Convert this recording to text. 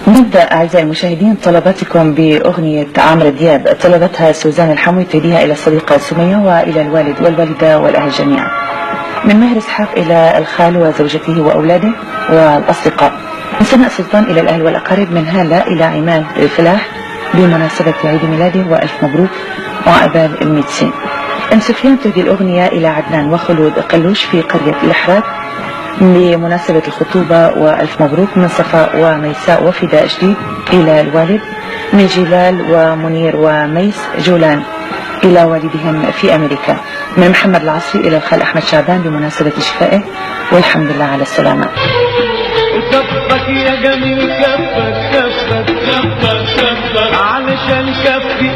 نبدأ أعزائي المشاهدين طلباتكم بأغنية عمرو دياب طلبتها سوزان الحموي تهديها إلى الصديقة سمية وإلى الوالد والوالدة والأهل جميعا، من ماهر إسحاق إلى الخال وزوجته وأولاده والأصدقاء، من سناء سلطان إلى الأهل والأقارب، من هالة إلى عماد الفلاح بمناسبة عيد ميلاده وألف مبروك وعقبال الميتسين. أم سفيان تهدي الأغنية إلى عدنان وخلود قلوش في قرية الأحراد بمناسبة الخطوبة وألف مبروك، من صفاء وميساء وفداء جديد إلى الوالد، من جلال ومنير وميس جولان إلى والدهم في أمريكا، من محمد العصري إلى الخال أحمد شعبان بمناسبة شفائه والحمد لله على السلامة. كفك يا جميل كفك كفك كفك كفك علشان كفي